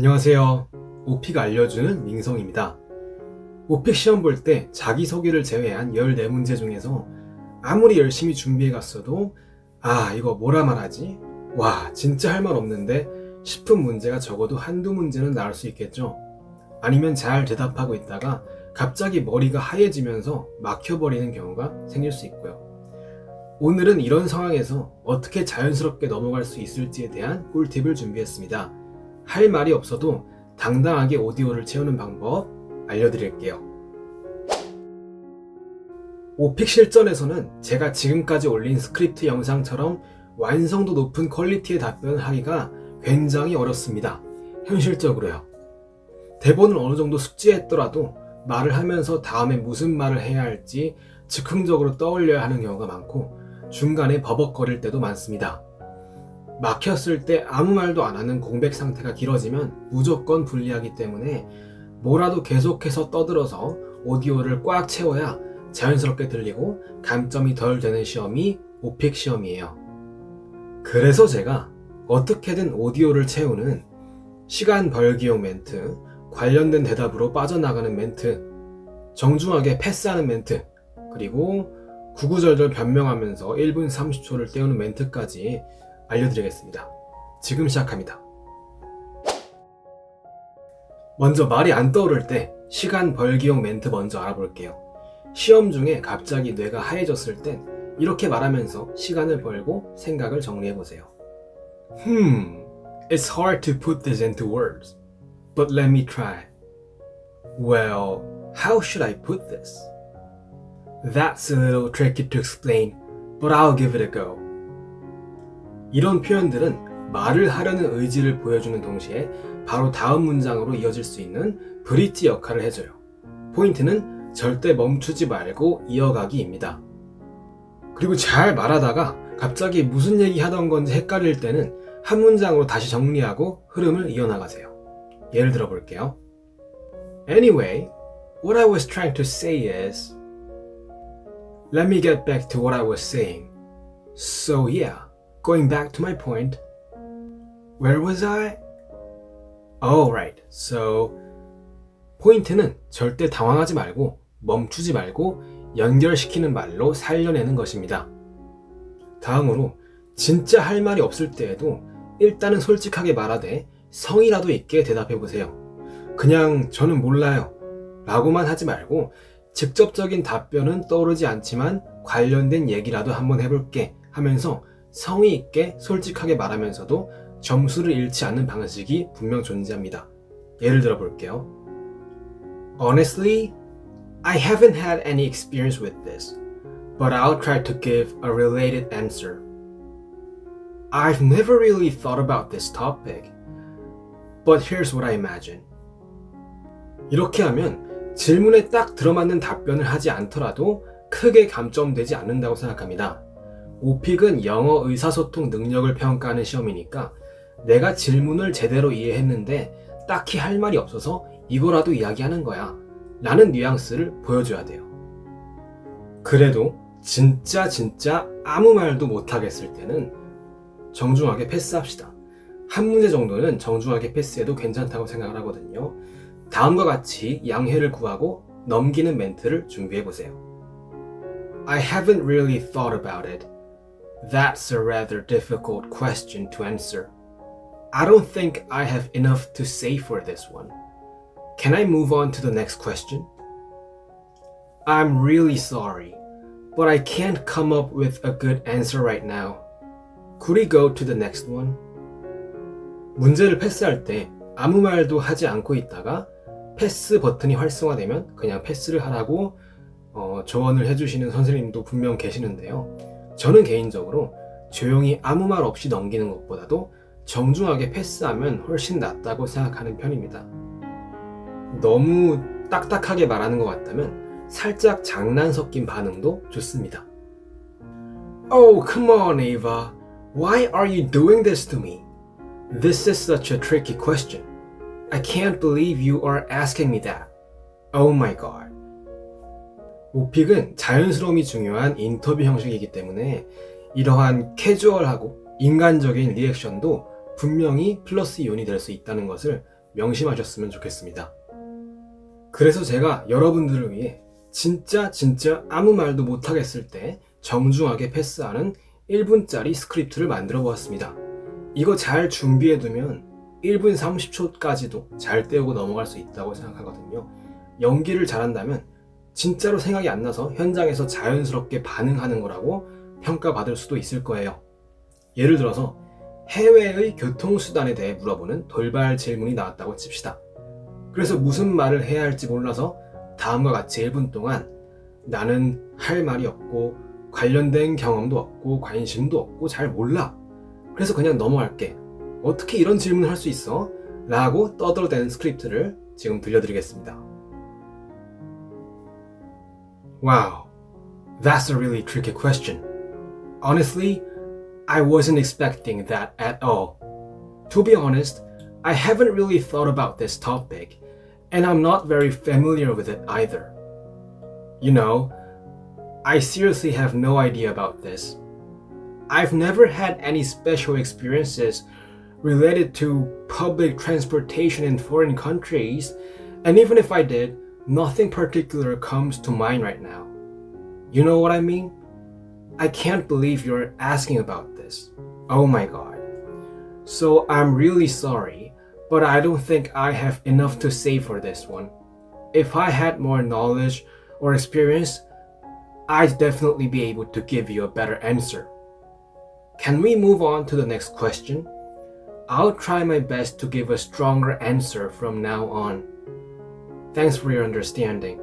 안녕하세요. 오픽 알려주는 민성입니다. 오픽 시험 볼 때 자기소개를 제외한 14문제 중에서 아무리 열심히 준비해 갔어도 이거 뭐라 말하지? 와, 진짜 할 말 없는데 싶은 문제가 적어도 한두 문제는 나올 수 있겠죠. 아니면 잘 대답하고 있다가 갑자기 머리가 하얘지면서 막혀버리는 경우가 생길 수 있고요. 오늘은 이런 상황에서 어떻게 자연스럽게 넘어갈 수 있을지에 대한 꿀팁을 준비했습니다. 할 말이 없어도 당당하게 오디오를 채우는 방법 알려드릴게요. 오픽 실전에서는 제가 지금까지 올린 스크립트 영상처럼 완성도 높은 퀄리티의 답변을 하기가 굉장히 어렵습니다. 현실적으로요. 대본을 어느 정도 숙지했더라도 말을 하면서 다음에 무슨 말을 해야 할지 즉흥적으로 떠올려야 하는 경우가 많고 중간에 버벅거릴 때도 많습니다. 막혔을 때 아무 말도 안 하는 공백 상태가 길어지면 무조건 불리하기 때문에 뭐라도 계속해서 떠들어서 오디오를 꽉 채워야 자연스럽게 들리고 감점이 덜 되는 시험이 오픽 시험이에요. 그래서 제가 어떻게든 오디오를 채우는 시간 벌기용 멘트, 관련된 대답으로 빠져나가는 멘트, 정중하게 패스하는 멘트, 그리고 구구절절 변명하면서 1분 30초를 때우는 멘트까지 알려드리겠습니다. 지금 시작합니다. 먼저 말이 안 떠오를 때 시간 벌기용 멘트 먼저 알아볼게요. 시험 중에 갑자기 뇌가 하얘졌을 땐 이렇게 말하면서 시간을 벌고 생각을 정리해보세요. It's hard to put this into words, but let me try. Well, how should I put this? That's a little tricky to explain, but I'll give it a go. 이런 표현들은 말을 하려는 의지를 보여주는 동시에 바로 다음 문장으로 이어질 수 있는 브릿지 역할을 해줘요. 포인트는 절대 멈추지 말고 이어가기입니다. 그리고 잘 말하다가 갑자기 무슨 얘기 하던 건지 헷갈릴 때는 한 문장으로 다시 정리하고 흐름을 이어나가세요. 예를 들어 볼게요. Anyway, what I was trying to say is Let me get back to what I was saying. So yeah. Going back to my point, where was I? Oh, right. So, 포인트는 절대 당황하지 말고 멈추지 말고 연결시키는 말로 살려내는 것입니다. 다음으로 진짜 할 말이 없을 때에도 일단은 솔직하게 말하되 성의라도 있게 대답해보세요. 그냥 저는 몰라요 라고만 하지 말고 직접적인 답변은 떠오르지 않지만 관련된 얘기라도 한번 해볼게 하면서 성의 있게 솔직하게 말하면서도 점수를 잃지 않는 방식이 분명 존재합니다. 예를 들어 볼게요. Honestly, I haven't had any experience with this, but I'll try to give a related answer. I've never really thought about this topic, but here's what I imagine. 이렇게 하면 질문에 딱 들어맞는 답변을 하지 않더라도 크게 감점되지 않는다고 생각합니다. 오픽은 영어 의사소통 능력을 평가하는 시험이니까 내가 질문을 제대로 이해했는데 딱히 할 말이 없어서 이거라도 이야기하는 거야 라는 뉘앙스를 보여줘야 돼요. 그래도 진짜 아무 말도 못하겠을 때는 정중하게 패스합시다. 한 문제 정도는 정중하게 패스해도 괜찮다고 생각을 하거든요. 다음과 같이 양해를 구하고 넘기는 멘트를 준비해보세요. I haven't really thought about it. That's a rather difficult question to answer. I don't think I have enough to say for this one. Can I move on to the next question? I'm really sorry, but I can't come up with a good answer right now. Could we go to the next one? 문제를 패스할 때 아무 말도 하지 않고 있다가 패스 버튼이 활성화되면 그냥 패스를 하라고 조언을 해주시는 선생님도 분명 계시는데요. 저는 개인적으로 조용히 아무 말 없이 넘기는 것보다도 정중하게 패스하면 훨씬 낫다고 생각하는 편입니다. 너무 딱딱하게 말하는 것 같다면 살짝 장난 섞인 반응도 좋습니다. Oh, come on, Ava. Why are you doing this to me? This is such a tricky question. I can't believe you are asking me that. Oh my god. 오픽은 자연스러움이 중요한 인터뷰 형식이기 때문에 이러한 캐주얼하고 인간적인 리액션도 분명히 플러스 이온이 될 수 있다는 것을 명심하셨으면 좋겠습니다. 그래서 제가 여러분들을 위해 진짜 아무 말도 못하겠을 때 정중하게 패스하는 1분짜리 스크립트를 만들어 보았습니다. 이거 잘 준비해두면 1분 30초까지도 잘 때우고 넘어갈 수 있다고 생각하거든요. 연기를 잘한다면 진짜로 생각이 안 나서 현장에서 자연스럽게 반응하는 거라고 평가받을 수도 있을 거예요. 예를 들어서 해외의 교통수단에 대해 물어보는 돌발 질문이 나왔다고 칩시다. 그래서 무슨 말을 해야 할지 몰라서 다음과 같이 1분 동안 나는 할 말이 없고 관련된 경험도 없고 관심도 없고 잘 몰라. 그래서 그냥 넘어갈게. 어떻게 이런 질문을 할 수 있어? 라고 떠들어대는 스크립트를 지금 들려드리겠습니다. Wow, that's a really tricky question. Honestly, I wasn't expecting that at all. To be honest, I haven't really thought about this topic, and I'm not very familiar with it either. You know, I seriously have no idea about this. I've never had any special experiences related to public transportation in foreign countries, and even if I did, nothing particular comes to mind right now. You know what I mean? I can't believe you're asking about this. Oh my god. So I'm really sorry, but I don't think I have enough to say for this one. If I had more knowledge or experience, I'd definitely be able to give you a better answer. Can we move on to the next question? I'll try my best to give a stronger answer from now on. Thanks for your understanding.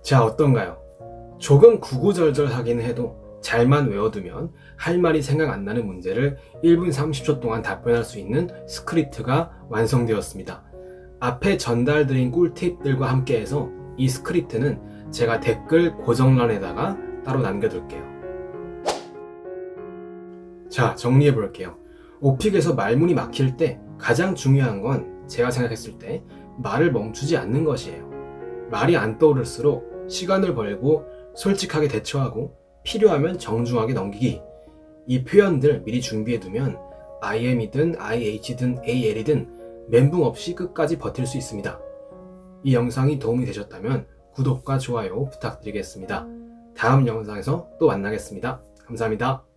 자, 어떤가요? 조금 구구절절하긴 해도 잘만 외워두면 할 말이 생각 안 나는 문제를 1분 30초 동안 답변할 수 있는 스크립트가 완성되었습니다. 앞에 전달드린 꿀팁들과 함께해서 이 스크립트는 제가 댓글 고정란에다가 따로 남겨둘게요. 자, 정리해볼게요. 오픽에서 말문이 막힐 때 가장 중요한 건 제가 생각했을 때 말을 멈추지 않는 것이에요. 말이 안 떠오를수록 시간을 벌고 솔직하게 대처하고 필요하면 정중하게 넘기기. 이 표현들 미리 준비해두면 IM이든 IH든 AL이든 멘붕 없이 끝까지 버틸 수 있습니다. 이 영상이 도움이 되셨다면 구독과 좋아요 부탁드리겠습니다. 다음 영상에서 또 만나겠습니다. 감사합니다.